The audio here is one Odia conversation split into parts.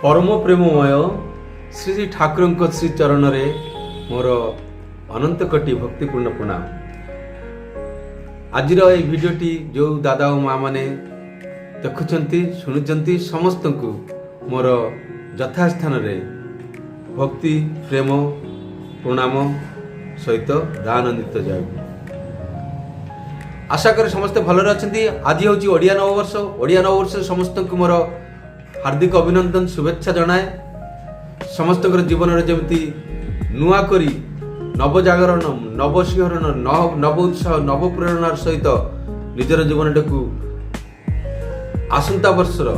परम प्रेममय श्री श्री ठाकुर श्री चरण रे मोर अनंत कोटि भक्तिपूर्ण प्रणाम। आज भिडियोटी जो दादा और माँ मैंने देखुंट शुणुंट समस्त को मोर यथास्थान रे भक्ति प्रेम प्रणाम सहित दानंदित जाए। आशा करें समस्ते भलरे अच्छे। आज हूँ ओडिया नववर्ष। ओडिया नववर्ष समस्त को मोर हार्दिक अभिनंदन शुभेच्छा जनाए। समस्त जीवन में जमी नुआ करी नवजागरण नवशिहरण नव उत्साह नव प्रेरणार सहित निजर जीवन को आसंता वर्षर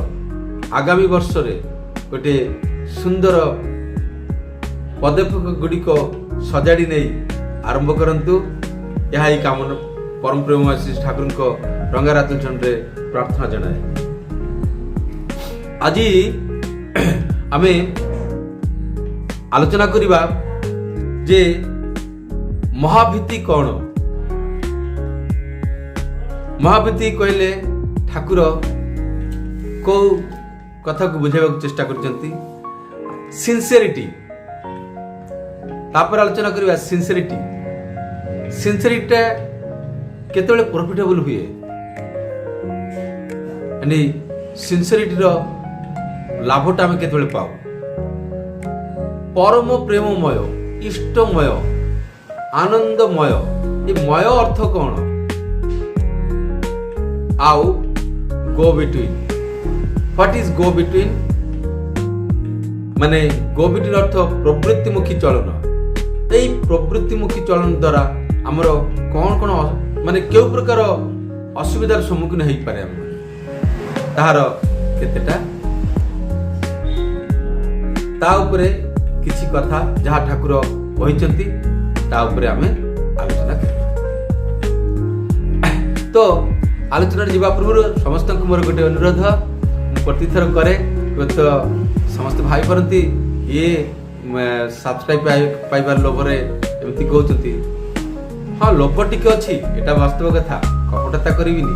आगामी वर्ष रे गोटे सुंदर पदक्षेप गुड़िक सजाड़ी नहीं आरंभ करंतु। यह ही कामना परम प्रेम श्री ठाकुर को रंगारात चंद्रे प्रार्थना जनाए। आज आमे आलोचना करिबा जे महाभीति कौन। महाभीति कहले ठाकुर को कथा को बुझाइबा चेष्टा करचंती। सिंसियरिटी तापर आलोचना करिबा सिंसियरिटी। सिंसियरिटी केतेबेले प्रॉफिटेबल हुए यानी सिंसियरिटी रो लाभटा आम केतेबेले पाऊ। परम प्रेममय इष्टमय आनंदमय ये मय अर्थ कौन आउ go between. What is go between माने गो बिटवीन अर्थ प्रवृत्तिमुखी चलन। यही प्रवृत्तिमुखी चलन द्वारा आमर कौन कौन माने क्यों प्रकार असुविधार सम्मुखीन हो पारे ताहार केतेटा ता उपरे किछि कथा जहाँ ठाकुर कहिसंती ता उपरे आमे आलोचना करिबा। तो आलोचना जीवा पूर्व समस्त को मोर गोटे अनुरोध प्रतिथर करे तो समस्त भाई परंती ये सब्सक्राइब पाइबार लोभरे एमती कहउचंती। हाँ लोभ टिके अच्छी एटा वास्तव कथा कपटता करिविनी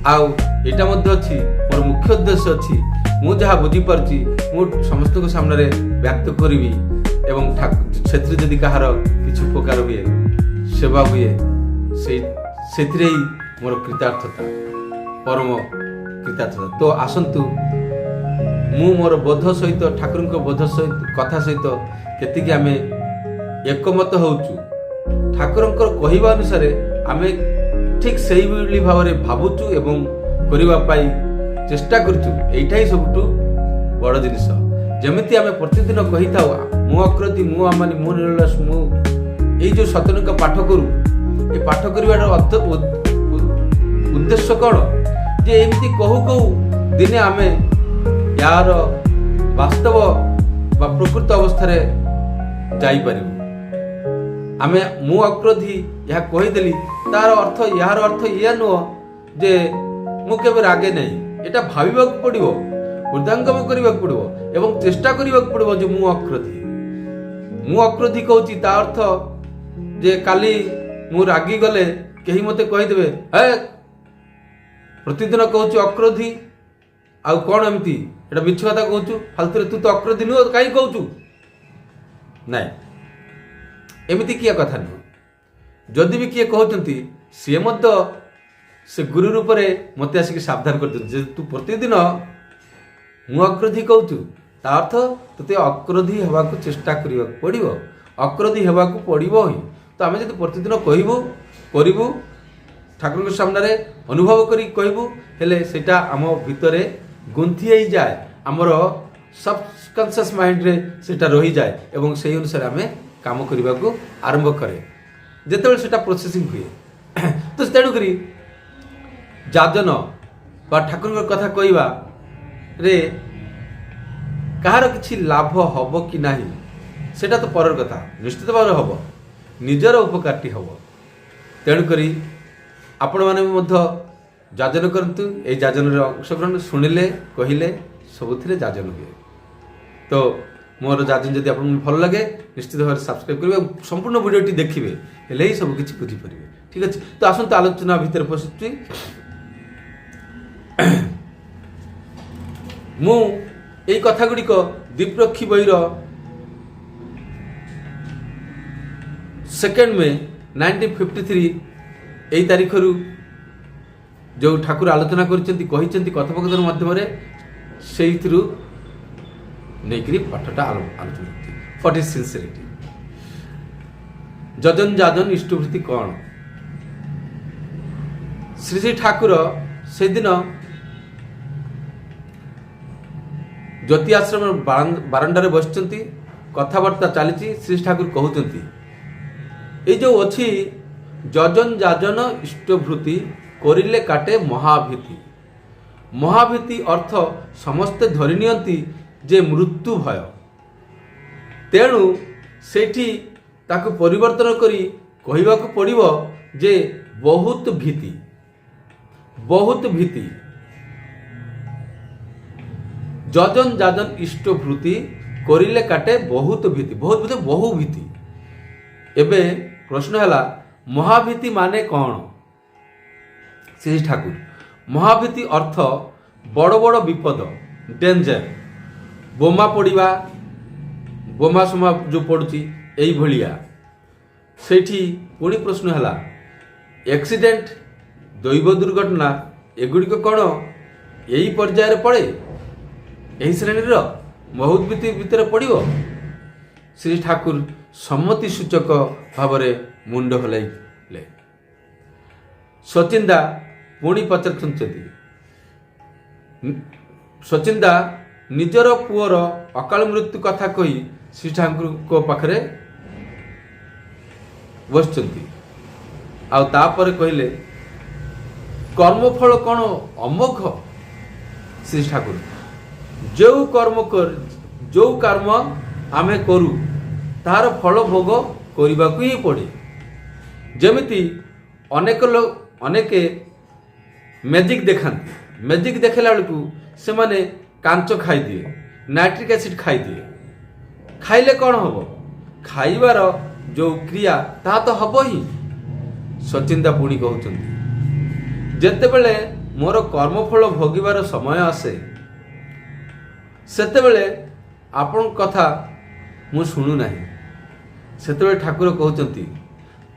आउ एटा मध्य अच्छी मोर मुख्य उद्देश्य अच्छी मु जहाँ बुझी पारची मु समस्त को सामने व्यक्त करिवि एवं क्षेत्र जदि कहार किछि उपकार हुए सेवा हुए सेथिरे ही मोर कृतार्थता परम कृतार्थता। तो आसंतु मु मोर बोध सहित ठाकुर को बोध सहित कथा सहित केतिकी आमे एकमत होउचु। ठाकुरंकर कहवा अनुसार आमे ठीक सही भाव में भावुचु एवं करबा पाई चेष्टा करचु। एइटा ही सबटु बड़ जिनिस जमिति आमे प्रतिदिन कहि थाउ मु अकृति मु अमानी मु निरलस मु एई जो सतन का पाठ करू ए पाठ करिवार उद्देश्य कौन जे एमती कहू कहू दिने आमे यार वास्तव बा प्रकृत अवस्था रे जाई परिबु। आमे मु अक्रोधी यह कहीदेली तार अर्थ यार अर्थ या नुह जे मु केबे रागे नहीं। एटा भाविबाक पड़िबो हृदयंगम करिबाक पड़िबो एवं चेष्टा करिबाक पड़िबो जे मु अक्रोधी कहूची ता अर्थ जे काली मु रागी गले केही मते कहिदेबे हे प्रतिदिन कहूची अक्रोधी आ कोन एमती एटा मिछ कथा कहूचू फालतू तू तो अक्रोधी नु काई कहूचू नाही एमिति किया कथा नुह। जदि भी किए कहते सी से गुरु रूप में मत आसिक सावधान कर तू प्रतिदिन मु अक्रोधी कहूँ ता अर्थ तुते अक्रोधी हवा को चेष्टा करने पड़ो अक्रोधी हवा को पड़ो ही। तो आम जब प्रतिदिन कहबू करू ठाकुर सामने अनुभव करी कहबू हेले सेटा आम भितर गुंथि हो जाए आमर सबकॉन्शियस माइंड रे सेटा रही जाए एवं से अनुसार आम काम करने को आरंभ करे जिते सेटा प्रोसेसिंग हुए। तो तेणुक जाजन बा ठाकुर कथा कहवा रे कहार किछि लाभ हब कि नाही सेटा तो परर कथा निश्चित भाव हब निजर उपकारटी हब। तेणुक आपण मैंने जाजन करतु ए जाजन अंशग्रहण शुणिले कहले सबुथिरे जाजन हुए। तो मोर जाजन जदि आपको भल लगे निश्चित भाव सब्सक्राइब करेंगे संपूर्ण वीडियोटी देखिए हेले ही सब किसी बुझीपारे। ठीक अच्छे तो आसंत आलोचना भितर पशुची मु এই কথাଗୁଡ଼ିକ ଦ୍ୱିପକ୍ଷୀ ବହିର 2 ମେ 1953 এই ତାରିଖରୁ ଯେଉଁ ଠାକୁର ଆଲୋଚନା କରିଛନ୍ତି କହିଛନ୍ତି କଥୋପକଥନ ମାଧ୍ୟମରେ ସେଇଥିରୁ ନେଇକରି ପାଠଟା ଆଲୋଚନା କରୁଛି। What is sincerity? ଯଜନ ଯାଜନ ଇଷ୍ଟବୃତ୍ତି କ'ଣ? ଶ୍ରୀ ଶ୍ରୀ ଠାକୁର ସେଦିନ ଜ୍ୟୋତି ଆଶ୍ରମ ବାରଣ୍ଡାରେ ବସିଛନ୍ତି, କଥାବାର୍ତ୍ତା ଚାଲିଛି। ଶ୍ରୀ ଠାକୁର କହୁଛନ୍ତି এই ଯେଉଁ ଅଛି ଯଜନ ଯାଜନ ଇଷ୍ଟବୃତ୍ତି କରିଲେ କାଟେ ମହାଭୀତି। ମହାଭୀତି ଅର୍ଥ ସମସ୍ତେ ଧରି ନିଅନ୍ତି ଯେ ମୃତ୍ୟୁ ଭୟ, ତେଣୁ ସେଇଠି ତାକୁ ପରିବର୍ତ୍ତନ କରି କହିବାକୁ ପଡ଼ିବ ଯେ ବହୁତ ଭୀତି, ବହୁତ ଭୀତି। ଯଜନ ଯାଜନ ଇଷ୍ଟବୃତ୍ତି କରିଲେ କାଟେ ବହୁତ ଭୀତି। ବହୁତ ଭୀତି, ବହୁ ଭୀତି। ଏବେ ପ୍ରଶ୍ନ ହେଲା ମହାଭୀତି ମାନେ କ'ଣ? ଶ୍ରୀ ଠାକୁର ମହାଭୀତି ଅର୍ଥ ବଡ଼ ବଡ଼ ବିପଦ, ଡେଞ୍ଜର, ବୋମା ପଡ଼ିବା, ବୋମା ସମା ଯେଉଁ ପଡ଼ୁଛି ଏଇଭଳିଆ। ସେଇଠି ପୁଣି ପ୍ରଶ୍ନ ହେଲା ଆକ୍ସିଡେଣ୍ଟ, ଦୈବ ଦୁର୍ଘଟନା, ଏଗୁଡ଼ିକ କ'ଣ ଏଇ ପର୍ଯ୍ୟାୟରେ ପଡ଼େ? ଏହି ଶ୍ରେଣୀର ବହୁତ ଭୀତି ଭିତରେ ପଡ଼ିବ? ଶ୍ରୀ ଠାକୁର ସମ୍ମତି ସୂଚକ ଭାବରେ ମୁଣ୍ଡ ହଲାଇଲେ। ସଚିନ୍ଦା ପୁଣି ପଚାରୁଛନ୍ତି, ସଚିନ୍ଦା ନିଜର ପୁଅର ଅକାଳ ମୃତ୍ୟୁ କଥା କହି ଶ୍ରୀ ଠାକୁରଙ୍କ ପାଖରେ ବସିଛନ୍ତି। ଆଉ ତାପରେ କହିଲେ କର୍ମଫଳ କ'ଣ ଅମୋଘ? ଶ୍ରୀ ଠାକୁର ଯେଉଁ କର୍ମ ଆମେ କରୁ ତାହାର ଫଳ ଭୋଗ କରିବାକୁ ହିଁ ପଡ଼େ। ଯେମିତି ଅନେକ ମ୍ୟାଜିକ୍ ଦେଖାନ୍ତି, ମ୍ୟାଜିକ୍ ଦେଖାଇଲା ବେଳକୁ ସେମାନେ କାଞ୍ଚ ଖାଇଦିଏ, ନାଇଟ୍ରିକ୍ ଏସିଡ୍ ଖାଇଦିଏ। ଖାଇଲେ କ'ଣ ହେବ? ଖାଇବାର ଯେଉଁ କ୍ରିୟା ତାହା ତ ହେବ ହିଁ। ସଚିନ୍ଦା ପୁଣି କହୁଛନ୍ତି ଯେତେବେଳେ ମୋର କର୍ମଫଳ ଭୋଗିବାର ସମୟ ଆସେ ସେତେବେଳେ ଆପଣଙ୍କ କଥା ମୁଁ ଶୁଣୁନାହିଁ। ସେତେବେଳେ ଠାକୁର କହୁଛନ୍ତି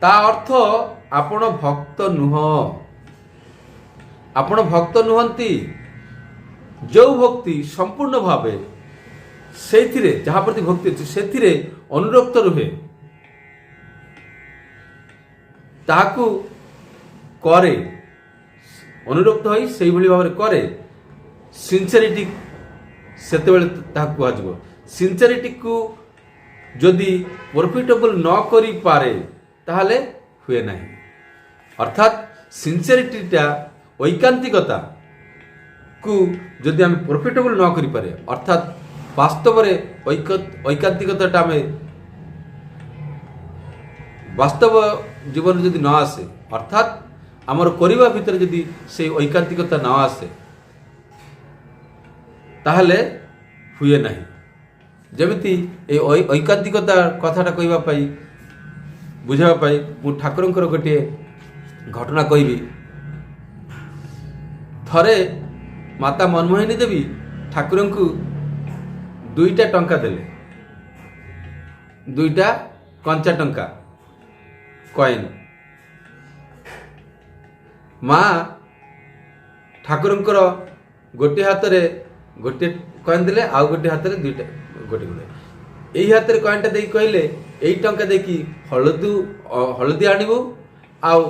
ତା ଅର୍ଥ ଆପଣ ଭକ୍ତ ନୁହଁ, ଆପଣ ଭକ୍ତ ନୁହନ୍ତି। ଯେଉଁ ଭକ୍ତି ସମ୍ପୂର୍ଣ୍ଣ ଭାବେ ସେଇଥିରେ, ଯାହା ପ୍ରତି ଭକ୍ତି ଅଛି ସେଥିରେ ଅନୁରକ୍ତ ରୁହେ, ତାହାକୁ କରେ, ଅନୁରକ୍ତ ହୋଇ ସେଇଭଳି ଭାବରେ କରେ, ସିନ୍ସିୟରିଟି ସେତେବେଳେ ତାହାକୁ କୁହାଯିବ। ସିନ୍ସିୟରିଟିକୁ ଯଦି ପ୍ରଫିଟେବଲ୍ ନ କରିପାରେ ତାହେଲେ ହୁଏ ନାହିଁ। ଅର୍ଥାତ୍ ସିନ୍ସିୟରିଟିଟା, ଐକାନ୍ତିକତାକୁ ଯଦି ଆମେ ପ୍ରଫିଟେବଲ୍ ନ କରିପାରେ, ଅର୍ଥାତ୍ ବାସ୍ତବରେ ଐକାନ୍ତିକତାଟା ଆମେ ବାସ୍ତବ ଜୀବନରେ ଯଦି ନ ଆସେ, ଅର୍ଥାତ୍ ଆମର କରିବା ଭିତରେ ଯଦି ସେଇ ଐକାନ୍ତିକତା ନ ଆସେ ତାହେଲେ ହୁଏ ନାହିଁ। ଯେମିତି এই ଐକାନ୍ତିକତା କଥାଟା କହିବା ପାଇଁ, ବୁଝାଇବା ପାଇଁ ମୁଁ ଠାକୁରଙ୍କର ଗୋଟିଏ ଘଟଣା କହିବି। ଥରେ ମାତା ମନମୋହିନୀ ଦେବୀ ଠାକୁରଙ୍କୁ 2ଟା ଟଙ୍କା ଦେଲେ, 2ଟା କଞ୍ଚା ଟଙ୍କା କଏନ୍। ମା ଠାକୁରଙ୍କର ଗୋଟିଏ ହାତରେ ଗୋଟିଏ କଏନ୍ ଦେଲେ, ଆଉ ଗୋଟିଏ ହାତରେ 2ଟା, ଗୋଟିଏ ଗୋଟିଏ। ଏଇ ହାତରେ କଏନ୍ଟା ଦେଇକି କହିଲେ ଏଇ ଟଙ୍କା ଦେଇକି ହଳଦୀ ଆଣିବୁ, ଆଉ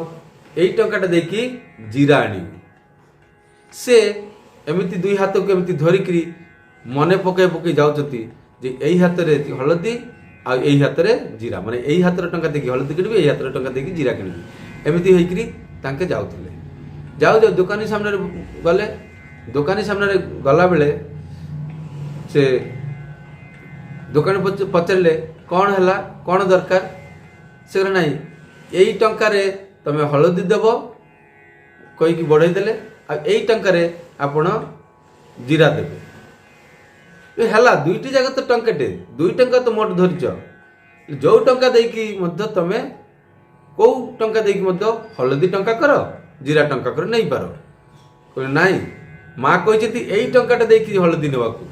ଏଇ ଟଙ୍କାଟା ଦେଇକି ଜିରା ଆଣିବୁ। ସେ ଏମିତି 2 ହାତକୁ ଏମିତି ଧରିକିରି ମନେ ପକାଇ ଯାଉଛନ୍ତି ଯେ ଏଇ ହାତରେ ହଳଦୀ ଆଉ ଏଇ ହାତରେ ଜିରା, ମାନେ ଏଇ ହାତରେ ଟଙ୍କା ଦେଇକି ହଳଦୀ କିଣିବି, ଏଇ ହାତରେ ଟଙ୍କା ଦେଇକି ଜିରା କିଣିବି। ଏମିତି ହେଇକିରି ତାଙ୍କେ ଯାଉଥିଲେ। ଯାଉ ଦୋକାନୀ ସାମ୍ନାରେ ଗଲେ। ଦୋକାନୀ ସାମ୍ନାରେ ଗଲାବେଳେ ସେ ଦୋକାନୀ ପଚାରିଲେ କ'ଣ ହେଲା, କ'ଣ ଦରକାର? ସେ କହିଲେ ନାହିଁ ଏଇ ଟଙ୍କାରେ ତମେ ହଳଦୀ ଦେବ କହିକି ବଢ଼େଇ ଦେଲେ, ଆଉ ଏଇ ଟଙ୍କାରେ ଆପଣ ଜିରା ଦେବେ। ହେଲା 2ଟି ଜାଗା ତ ଟଙ୍କାଟେ, 2 ଟଙ୍କା ତ ମୋଟ ଧରିଛ। ଯେଉଁ ଟଙ୍କା ଦେଇକି ମଧ୍ୟ ତମେ କେଉଁ ଟଙ୍କା ଦେଇକି ମଧ୍ୟ ହଳଦୀ ଟଙ୍କା କର, ଜିରା ଟଙ୍କା କର, ନେଇପାର। କହିଲେ ନାହିଁ, ମା କହିଛନ୍ତି ଏଇ ଟଙ୍କାଟା ଦେଇକି ହଳଦୀ ନେବାକୁ,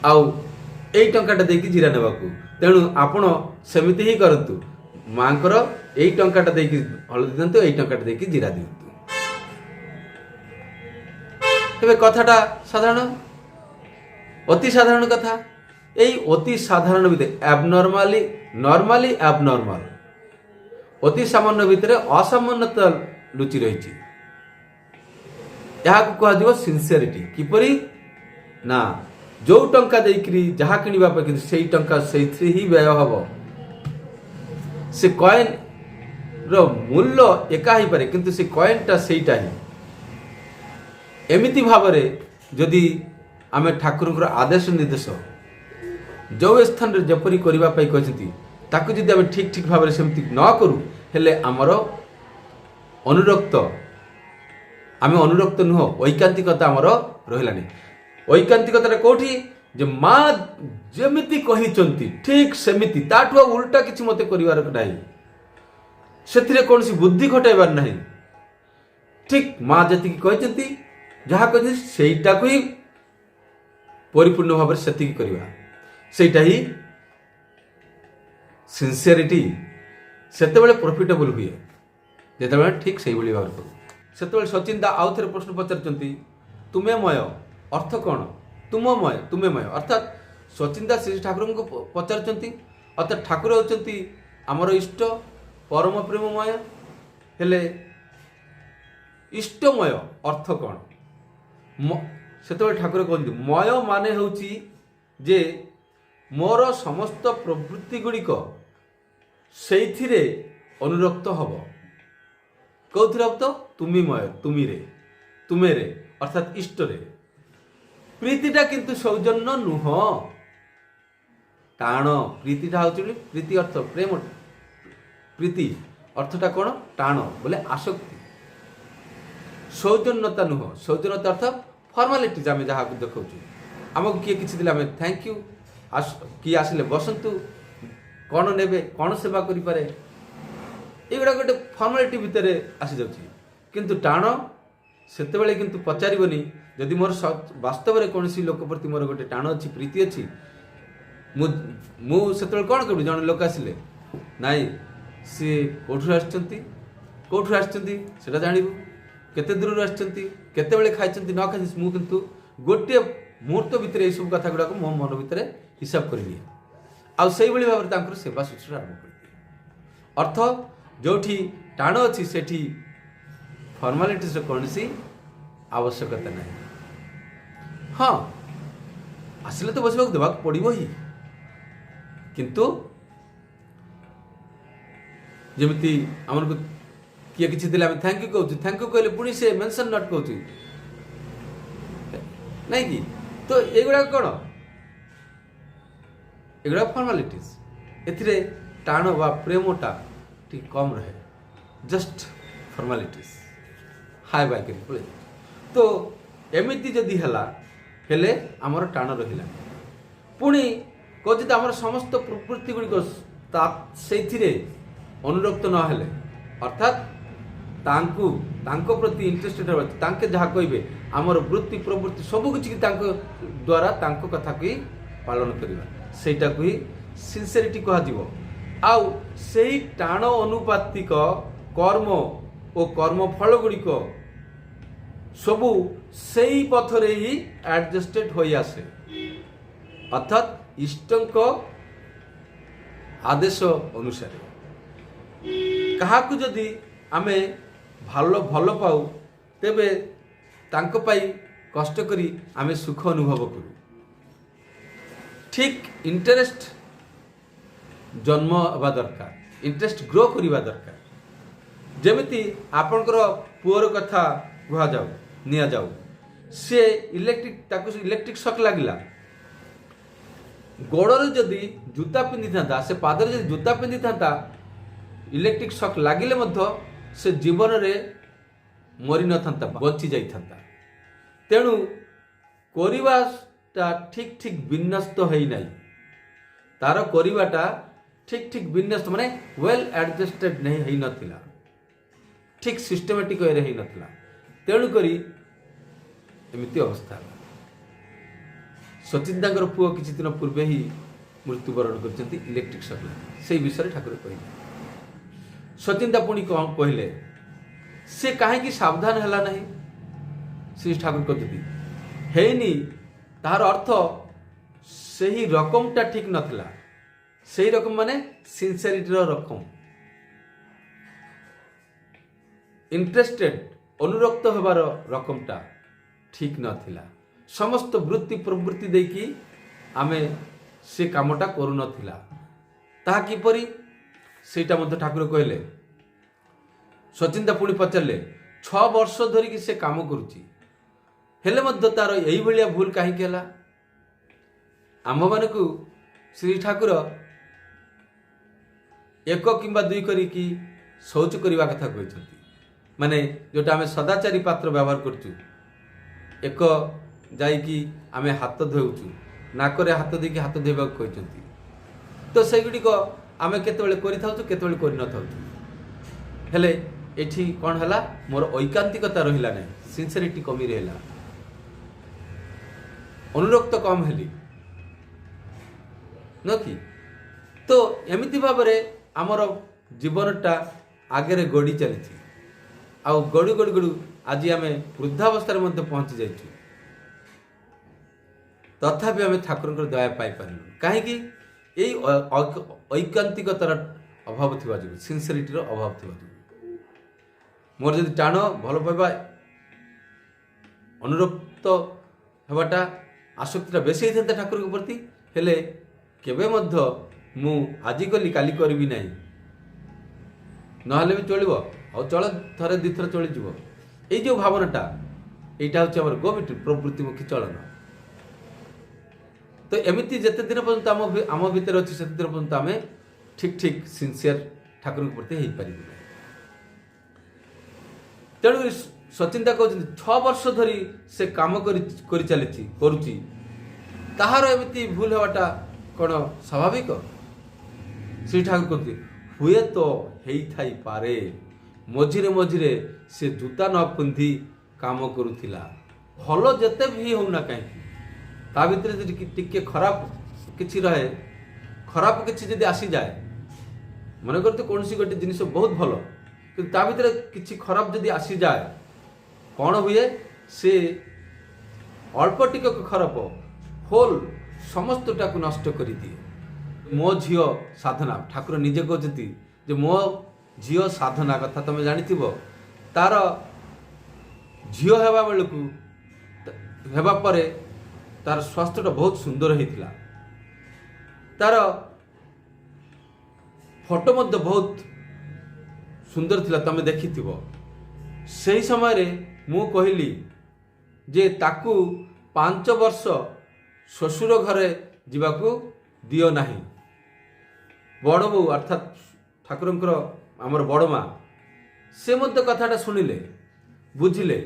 आउ एई टंकाटा देकी जीरा नेबाकू तेणु आपण सेमिति ही करंतु मांकर एई टंकाटा देकी हळदी दियंतु एई टंकाटा देकी जीरा दियंतु तेबे कथाटा साधारण अति साधारण कथा एई अति साधारण भितर एबनॉर्मली नॉर्मली एबनॉर्मल अति सामान्य भितर असामान्यता लुचि रही यहाँ कह सिंसियरिटी किपरि ना जो टंका देकरी जहाँ किनिबा पे किंतु सेई टंका सेइथि ही व्यय हबो से कॉइन रो मूल्य एका ही पारे किंतु से कॉइन टा सेइटा ही एमिति भावरे जदि आमे ठाकुरଙ୍କର आदेश निर्देश जो स्थान रे जपरी करबा पई कहछथि ताकु जदि आमे ठीक ठीक भावरे सेमति न करू हेले हमर अनुरक्त आमे अनुरक्त नुह ऐकांतिकता हमर रहिलानी ऐकांतिकता कोठी जे माँ जेमिति कहिचंती ठीक सेमिति ताठु उल्टा किछि मते करिवार नाही सेथिरे कोनसी बुद्धि खटाइबार नाही ठीक माँ जति कहिचंती जहाँ कहते सेटा को ही परिपूर्ण भाव में सेति करवा सेटा ही सिंसियरिटी सेतेबेले प्रॉफिटेबल हुए जेतेबेले ठीक सही भाव करू सेतेबेले सचिन दा आउ थे प्रश्न पचारचंती तुमे मय अर्थ कौन तुममय तुमेमय अर्थात सचिन दास श्री ठाकुर को पचारचंती अर्थात ठाकुर होचंती आमर इष्ट परम प्रेममय हेले इष्टमय अर्थ कौन सेतबे ठाकुर कहते मय माने होची जे मोर समस्त प्रवृत्ति गुड़िक से अनुरक्त हब कौन हब तो तुमीमय तुमीरे तुमेरे अर्थात इष्टरे प्रीतिटा किंतु सौजन्य नुह टाण प्रीतिटा हूँ प्रीति अर्थ प्रेम प्रीति अर्थटा कौन टाण बोले आसक्ति सौजन्यता नुह सौजन्यता अर्थ फॉर्मालिटीज आम जहाँ देखा आमको किए किसी दिले आम थैंक यू किए आसिले बसंतु कौन नेबे कौन सेवा करें युवा गोटे फॉर्मालिटी भितर आसी जाऊँ किंतु टाण सेतेबेले किंतु पचारिबनी जदि मोर वास्तव में कौन लोक प्रति मोर गोटे टाण अच्छी प्रीति अच्छी मुझे कौन करी जन लोक आसिले नाई सी कौठू आसटा जानबू केते दूर आसचंती केतेबेले खाइचंती न खाइ मु किंतु गोटे मुहूर्त भितर ये सब कथा गुड़ाक मो मन भितर हिसाब करनी आउ से भाव में सेवा शुश्रूषा आरंभ कर अर्थ जोठी टाण अच्छी सेठी फॉर्मालिटीज कौन सी आवश्यकता नहीं हाँ आसिले तो बसवाक देवाक पड़िबो ही किंतु जेमिति हमन को किए किसी दिले आम थैंक यू कहूँ थैंक यू कहले पुणी से मेंशन नॉट कहूँ नहीं कि तो एगुड़ा कौन एगुड़ा फॉर्मालिटीज एथिरे टाण बा प्रेमटा ठीक कम रहे जस्ट फॉर्मालिटीज हाय बाय कर तो एमिति जदि हला हेले आमर टाण रहिला पुणी कहते आमर समस्त प्रवृत्ति गुड़िक से अनुरक्त न हेले अर्थात तांको प्रति इंटरेस्टेड तांके जहाँ कहे आमर वृत्ति प्रवृत्ति सबकि द्वारा तांको कथा को पालन करवा सेटा को ही सिंसियरिटी कह आउ से टाण अनुपातिक कर्म और कर्मफल गुड़िक सबू से पथरे ही एडजस्टेड हो आसे अर्थात इष्टंक आदेश अनुसार कहा जदि आमे भल भल पाऊ तेबे तांको पाई कष्ट करी आमे सुख अनुभव करू ठीक इंटरेस्ट जन्म हवा दरकार इंटरेस्ट ग्रो करवा दरकार जेमिति आपणकर पुअर कथा कह जाऊ निया जाऊ से इलेक्ट्रिक शॉक लगिला गोड़े जदि जूता पिंधि था से पादर जदि जूता पिंधि था इलेक्ट्रिक शॉक लगिले से जीवन रे मरी न था बची जाई था तेणु कोरिबाटा ठीक ठीक विन्यस्त है नहीं तार कोरिबाटा ठीक ठीक विन्यस्त माने वेल एडजस्टेड नहीं है नथिला ठीक सिस्टमेटिक वे रही नथिला तेणु करी एमिति अवस्था ସଚିନ୍ଦାଙ୍କର ପୁଅ କିଛି ଦିନ ପୂର୍ବେ ହିଁ ମୃତ୍ୟୁବରଣ କରିଛନ୍ତି ଇଲେକ୍ଟ୍ରିକ୍ ସକ୍ ଲାଗି। ସେଇ ବିଷୟରେ ଠାକୁର କହିଲେ। ସଚିନ୍ଦା ପୁଣି କ'ଣ କହିଲେ, ସେ କାହିଁକି ସାବଧାନ ହେଲା ନାହିଁ? ଶ୍ରୀ ଠାକୁର କହିଛନ୍ତି ହେଇନି, ତାହାର ଅର୍ଥ ସେହି ରକମଟା ଠିକ୍ ନଥିଲା। ସେହି ରକମ ମାନେ ସିନସିୟରିଟିର ରକମ, ଇଣ୍ଟରେଷ୍ଟେଡ୍ ଅନୁରକ୍ତ ହେବାର ରକମଟା ଠିକ୍ ନଥିଲା। ସମସ୍ତ ବୃତ୍ତି ପ୍ରବୃତ୍ତି ଦେଇକି ଆମେ ସେ କାମଟା କରୁନଥିଲା। ତାହା କିପରି ସେଇଟା ମଧ୍ୟ ଠାକୁର କହିଲେ। ସଚିନ୍ଦା ପୁଣି ପଚାରିଲେ, 6 ବର୍ଷ ଧରିକି ସେ କାମ କରୁଛି, ହେଲେ ମଧ୍ୟ ତାର ଏଇଭଳିଆ ଭୁଲ କାହିଁକି ହେଲା? ଆମ୍ଭମାନଙ୍କୁ ଶ୍ରୀ ଠାକୁର 1 କିମ୍ବା 2 କରିକି ଶୌଚ କରିବା କଥା କହିଛନ୍ତି। ମାନେ ଯେଉଁଟା ଆମେ ସଦାଚାରୀ ପାତ୍ର ବ୍ୟବହାର କରୁଛୁ, 1 ଯାଇକି ଆମେ ହାତ ଧୋଉଛୁ, ନାକରେ ହାତ ଦେଇକି ହାତ ଧୋଇବାକୁ କହିଛନ୍ତି। ତ ସେଇଗୁଡ଼ିକ ଆମେ କେତେବେଳେ କରିଥାଉଛୁ, କେତେବେଳେ କରିନଥାଉଛୁ। ହେଲେ ଏଠି କ'ଣ ହେଲା, ମୋର ଐକାନ୍ତିକତା ରହିଲା ନାହିଁ, ସିନସିୟରିଟି କମି ରହିଲା, ଅନୁରକ୍ତ କମ୍ ହେଲି ନ କି? ତ ଏମିତି ଭାବରେ ଆମର ଜୀବନଟା ଆଗରେ ଗଡ଼ି ଚାଲିଛି। ଆଉ ଗଡ଼ୁ ଗଡ଼ୁ ଗଡ଼ୁ ଆଜି ଆମେ ବୃଦ୍ଧାବସ୍ଥାରେ ମଧ୍ୟ ପହଞ୍ଚି ଯାଇଛୁ। ତଥାପି ଆମେ ଠାକୁରଙ୍କର ଦୟା ପାଇପାରିଲୁ। କାହିଁକି? ଏଇ ଐକାନ୍ତିକତାର ଅଭାବ ଥିବା ଯୋଗୁଁ, ସିନସିୟରିଟିର ଅଭାବ ଥିବା ଯୋଗୁଁ। ମୋର ଯଦି ଟାଣ ଭଲ ପାଇବା, ଅନୁରକ୍ତ ହେବାଟା, ଆସକ୍ତିଟା ବେଶୀ ହେଇଥାନ୍ତା ଠାକୁରଙ୍କ ପ୍ରତି, ହେଲେ କେବେ ମଧ୍ୟ ମୁଁ ଆଜି କଲି କାଲି କରିବି ନାହିଁ, ନହେଲେ ବି ଚଳିବ, ଆଉ ଚଳ, ଥରେ 2 ଥର ଚଳିଯିବ। ଏଇ ଯେଉଁ ଭାବନାଟା, এইটা হচ্ছে আমার গোবিট প্রবৃত্তিমুখী চলন। তো এমিতি যেতে দিন পর্যন্ত আম ভিতরে অছি সেতে দিন পর্যন্ত আমি ঠিক ঠিক সিনସିୟର ଠାକୁରଙ୍କ ପ୍ରତି ହେଇପାରିବୁ ନାହିଁ। ତେଣୁକରି ସଚିନ୍ତା କହୁଛନ୍ତି 6 ବର୍ଷ ଧରି ସେ କାମ କରି ଚାଲିଛି, କରୁଛି, ତାହାର ଏମିତି ଭୁଲ ହେବାଟା କ'ଣ ସ୍ୱାଭାବିକ? ଶ୍ରୀ ଠାକୁର କହୁଛନ୍ତି ହୁଏତ ହେଇଥାଇପାରେ, ମଝିରେ ମଝିରେ ସେ ଜୁତା ନ ପିନ୍ଧି କାମ କରୁଥିଲା। ଭଲ ଯେତେ ବି ହେଉନା କାହିଁକି, ତା ଭିତରେ ଯଦି ଟିକେ ଖରାପ କିଛି ରହେ, ଖରାପ କିଛି ଯଦି ଆସିଯାଏ, ମନେକର ତ କୌଣସି ଗୋଟେ ଜିନିଷ ବହୁତ ଭଲ, କିନ୍ତୁ ତା ଭିତରେ କିଛି ଖରାପ ଯଦି ଆସିଯାଏ, କ'ଣ ହୁଏ, ସେ ଅଳ୍ପ ଟିକକ ଖରାପ ହୋଲ୍ ସମସ୍ତଟାକୁ ନଷ୍ଟ କରିଦିଏ। ମୋ ଝିଅ ସାଧନା, ଠାକୁର ନିଜେ କହୁଛନ୍ତି ଯେ ମୋ ଝିଅ ସାଧନା କଥା ତମେ ଜାଣିଥିବ, ତାର ଝିଅ ହେବା ବେଳକୁ ହେବା ପରେ ତାର ସ୍ୱାସ୍ଥ୍ୟଟା ବହୁତ ସୁନ୍ଦର ହେଇଥିଲା, ତାର ଫଟୋ ମଧ୍ୟ ବହୁତ ସୁନ୍ଦର ଥିଲା, ତମେ ଦେଖିଥିବ। ସେହି ସମୟରେ ମୁଁ କହିଲି ଯେ ତାକୁ 5 ବର୍ଷ ଶ୍ୱଶୁର ଘରେ ଯିବାକୁ ଦିଅ ନାହିଁ। ବଡ଼ ବୋଉ ଅର୍ଥାତ୍ ଠାକୁରଙ୍କର ଆମର ବଡ଼ ମା, ସେ ମଧ୍ୟ କଥାଟା ଶୁଣିଲେ, ବୁଝିଲେ।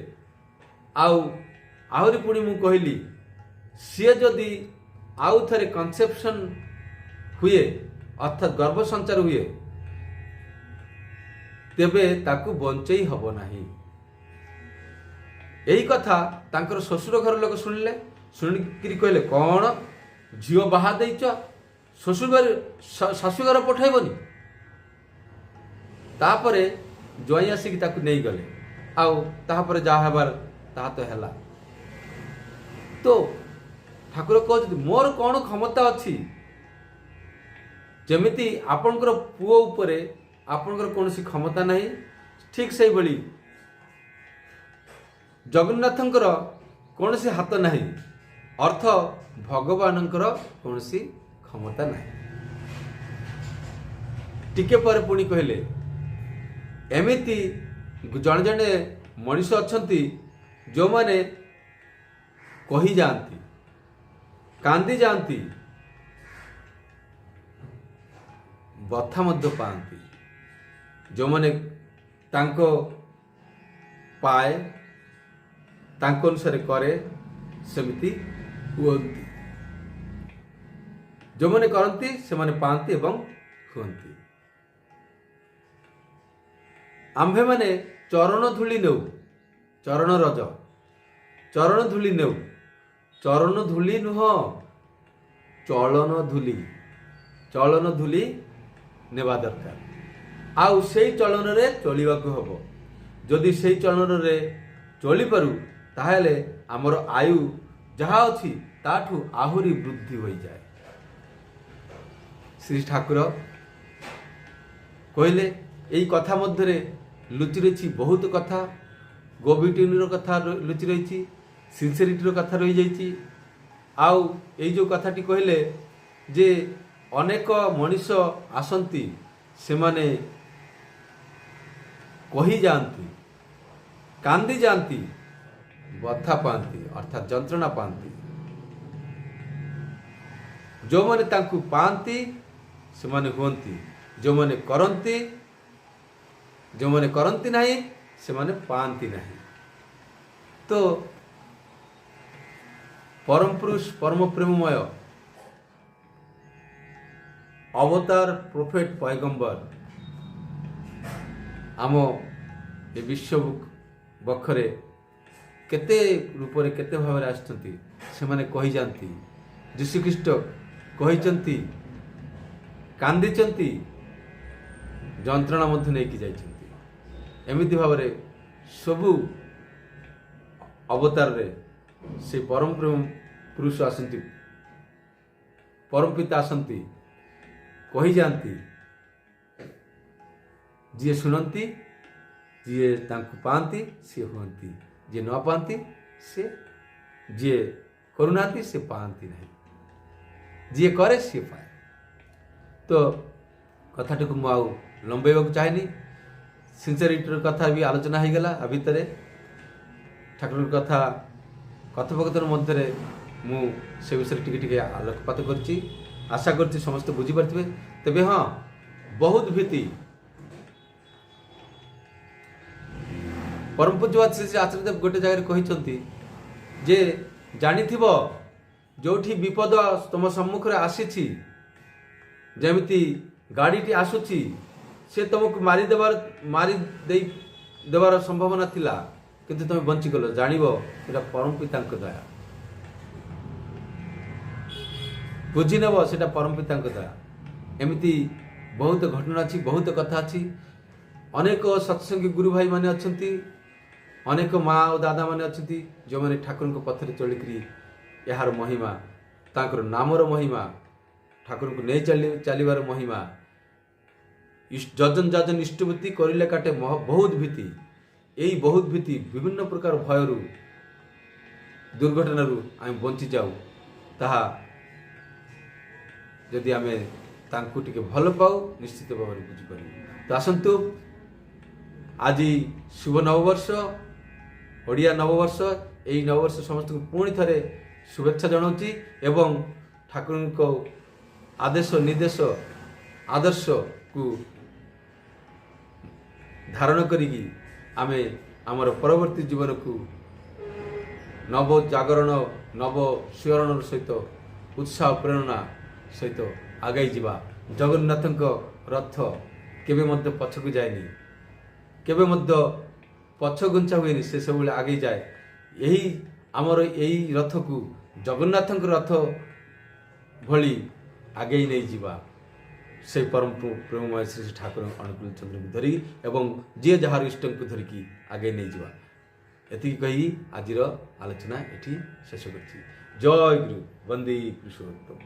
ଆହୁରି ପୁଣି ମୁଁ କହିଲି ସିଏ ଯଦି ଆଉ ଥରେ କନସେପସନ୍ ହୁଏ, ଅର୍ଥାତ୍ ଗର୍ଭ ସଞ୍ଚାର ହୁଏ, ତେବେ ତାକୁ ବଞ୍ଚେଇ ହେବ ନାହିଁ। ଏହି କଥା ତାଙ୍କର ଶ୍ୱଶୁର ଘର ଲୋକ ଶୁଣିଲେ, ଶୁଣିକିରି କହିଲେ କ'ଣ ଝିଅ ବାହା ଦେଇଛ, ଶାଶୁଘର ପଠାଇବନି? ତାପରେ ଜ୍ୱାଇଁ ଆସିକି ତାକୁ ନେଇଗଲେ, ଆଉ ତାପରେ ଯାହା ହେବାର ତାହା ତ ହେଲା। ତ ଠାକୁର କହୁଛନ୍ତି ମୋର କ'ଣ କ୍ଷମତା ଅଛି? ଯେମିତି ଆପଣଙ୍କର ପୁଅ ଉପରେ ଆପଣଙ୍କର କୌଣସି କ୍ଷମତା ନାହିଁ, ଠିକ୍ ସେଇଭଳି ଜଗନ୍ନାଥଙ୍କର କୌଣସି ହାତ ନାହିଁ, ଅର୍ଥ ଭଗବାନଙ୍କର କୌଣସି କ୍ଷମତା ନାହିଁ। ଟିକେ ପରେ ପୁଣି କହିଲେ ଏମିତି ଜଣେ ଜଣେ ମଣିଷ ଅଛନ୍ତି ଯେଉଁମାନେ କହିଯାଆନ୍ତି, କାନ୍ଦି ଯାଆନ୍ତି, ବଥା ମଧ୍ୟ ପାଆନ୍ତି, ଯେଉଁମାନେ ତାଙ୍କ ପାଏ, ତାଙ୍କ ଅନୁସାରେ କରେ, ସେମିତି ହୁଅନ୍ତି। ଯେଉଁମାନେ କରନ୍ତି ସେମାନେ ପାଆନ୍ତି ଏବଂ ହୁଅନ୍ତି। ଆମ୍ଭେମାନେ ଚରଣ ଧୂଳି ନେଉ, ଚରଣ ରଜ, ଚରଣ ଧୂଳି ନେଉ, ଚରଣ ଧୂଳି ନୁହଁ, ଚଳନ ଧୂଳି ନେବା ଦରକାର। ଆଉ ସେଇ ଚଳନରେ ଚଳିବାକୁ ହବ। ଯଦି ସେଇ ଚଳନରେ ଚଳିପାରୁ ତାହେଲେ ଆମର ଆୟୁ ଯାହା ଅଛି ତାଠୁ ଆହୁରି ବୃଦ୍ଧି ହୋଇଯାଏ। ଶ୍ରୀ ଠାକୁର କହିଲେ ଏଇ କଥା ମଧ୍ୟରେ ଲୁଚି ରହିଛି ବହୁତ କଥା। ଗୋବିଟିନ୍ର କଥା ଲୁଚି ରହିଛି, ସିନସିୟରିଟିର କଥା ରହିଯାଇଛି। ଆଉ ଏଇ ଯେଉଁ କଥାଟି କହିଲେ ଯେ ଅନେକ ମଣିଷ ଆସନ୍ତି, ସେମାନେ କହିଯାଆନ୍ତି, କାନ୍ଦି ଯାଆନ୍ତି, ବଥା ପାଆନ୍ତି ଅର୍ଥାତ୍ ଯନ୍ତ୍ରଣା ପାଆନ୍ତି। ଯେଉଁମାନେ ତାଙ୍କୁ ପାଆନ୍ତି ସେମାନେ ହୁଅନ୍ତି, ଯେଉଁମାନେ କରନ୍ତି ନାହିଁ ସେମାନେ ପାଆନ୍ତି ନାହିଁ। ତ ପରମ ପୁରୁଷ ପରମ ପ୍ରେମମୟ ଅବତାର ପ୍ରୋଫେଟ୍ ପୟଗମ୍ବର ଆମ ଏ ବିଶ୍ୱ ବକ୍ଷରେ କେତେ ରୂପରେ କେତେ ଭାବରେ ଆସିଛନ୍ତି। ସେମାନେ କହିଯାଆନ୍ତି, ଯୀଶୁଖ୍ରୀଷ୍ଟ କହିଛନ୍ତି, କାନ୍ଦିଛନ୍ତି, ଯନ୍ତ୍ରଣା ମଧ୍ୟ ନେଇକି ଯାଇଛନ୍ତି। ଏମିତି ଭାବରେ ସବୁ ଅବତାରରେ ସେ ପରମ ପ୍ରେମ ପୁରୁଷ ଆସନ୍ତି, ପରମ ପିତା ଆସନ୍ତି, କହିଯାଆନ୍ତି। ଯିଏ ଶୁଣନ୍ତି, ଯିଏ ତାଙ୍କୁ ପାଆନ୍ତି ସିଏ ହୁଅନ୍ତି, ଯିଏ ନ ପାଆନ୍ତି ସେ, ଯିଏ କରୁନାହାନ୍ତି ସେ ପାଆନ୍ତି ନାହିଁ, ଯିଏ କରେ ସିଏ ପାଏ। ତ କଥାଟିକୁ ମୁଁ ଆଉ ଲମ୍ବେଇବାକୁ ଚାହେଁନି। ସିନସିୟରିଟିର କଥା ବି ଆଲୋଚନା ହେଇଗଲା। ଆ ଭିତରେ ଠାକୁରଙ୍କ କଥା କଥୋପକଥନ ମଧ୍ୟରେ ମୁଁ ସେ ବିଷୟରେ ଟିକେ ଟିକେ ଆଲୋକପାତ କରିଛି। ଆଶା କରୁଛି ସମସ୍ତେ ବୁଝିପାରିଥିବେ। ତେବେ ହଁ, ବହୁତ ଭୀତି ପରମ ପୂଜ୍ୟବାଦ ଶ୍ରୀ ଶ୍ରୀ ଆଚାର୍ଯ୍ୟଦେବ ଗୋଟେ ଜାଗାରେ କହିଛନ୍ତି ଯେ ଜାଣିଥିବ ଯେଉଁଠି ବିପଦ ତମ ସମ୍ମୁଖରେ ଆସିଛି, ଯେମିତି ଗାଡ଼ିଟି ଆସୁଛି, ସେ ତମକୁ ମାରି ଦେବାର ସମ୍ଭାବନା ଥିଲା, କିନ୍ତୁ ତମେ ବଞ୍ଚିଗଲ, ଜାଣିବ ସେଟା ପରମ ପିତାଙ୍କ ଦୟା। ବୁଝିନେବ ସେଟା ପରମ ପିତାଙ୍କ ଦୟା। ଏମିତି ବହୁତ ଘଟଣା ଅଛି, ବହୁତ କଥା ଅଛି। ଅନେକ ସତ୍ସଙ୍ଗୀ ଗୁରୁ ଭାଇ ମାନେ ଅଛନ୍ତି, ଅନେକ ମା ଓ ଦାଦା ମାନେ ଅଛନ୍ତି, ଯେଉଁମାନେ ଠାକୁରଙ୍କ ପଥରେ ଚଳିକରି ଏହାର ମହିମା, ତାଙ୍କର ନାମର ମହିମା, ଠାକୁରଙ୍କୁ ନେଇ ଚାଲିବାର ମହିମା, ଯଜନ ଯାଜନ ଇଷ୍ଟବୃତ୍ତି କରିଲେ କାଟେ ବହୁତ ଭୀତି। ଏଇ ବହୁତ ଭୀତି ବିଭିନ୍ନ ପ୍ରକାର ଭୟରୁ, ଦୁର୍ଘଟଣାରୁ ଆମେ ବଞ୍ଚିଯାଉ, ତାହା ଯଦି ଆମେ ତାଙ୍କୁ ଟିକେ ଭଲ ପାଉ ନିଶ୍ଚିତ ଭାବରେ ବୁଝିପାରିବୁ। ତ ଆସନ୍ତୁ, ଆଜି ଶୁଭ ନବବର୍ଷ, ଓଡ଼ିଆ ନବବର୍ଷ। ଏହି ନବବର୍ଷ ସମସ୍ତଙ୍କୁ ପୁଣି ଥରେ ଶୁଭେଚ୍ଛା ଜଣାଉଛି ଏବଂ ଠାକୁରଙ୍କ ଆଦେଶ ନିର୍ଦ୍ଦେଶ ଆଦର୍ଶକୁ ଧାରଣ କରିକି ଆମେ ଆମର ପରବର୍ତ୍ତୀ ଜୀବନକୁ ନବ ଜାଗରଣ, ନବ ସ୍ୱରଣର ସହିତ, ଉତ୍ସାହ ପ୍ରେରଣା ସହିତ ଆଗେଇ ଯିବା। ଜଗନ୍ନାଥଙ୍କ ରଥ କେବେ ମଧ୍ୟ ପଛକୁ ଯାଏନି, କେବେ ମଧ୍ୟ ପଛଘୁଞ୍ଚା ହୁଏନି, ସେ ସବୁବେଳେ ଆଗେଇ ଯାଏ। ଆମର ଏହି ରଥକୁ ଜଗନ୍ନାଥଙ୍କ ରଥ ଭଳି ଆଗେଇ ନେଇଯିବା, ସେ ପରମ ପ୍ରେମମୟ ଶ୍ରୀ ଶ୍ରୀ ଠାକୁର ଅନୁକୂଳ ଚନ୍ଦ୍ରଙ୍କୁ ଧରି ଏବଂ ଯିଏ ଯାହାର ଇଷ୍ଟଙ୍କୁ ଧରିକି ଆଗେଇ ନେଇଯିବା। ଏତିକି କହି ଆଜିର ଆଲୋଚନା ଏଠି ଶେଷ କରିଛି। ଜୟ ଗୁରୁ, ବନ୍ଦେ ପୁରୁଷୋତ୍ତମ।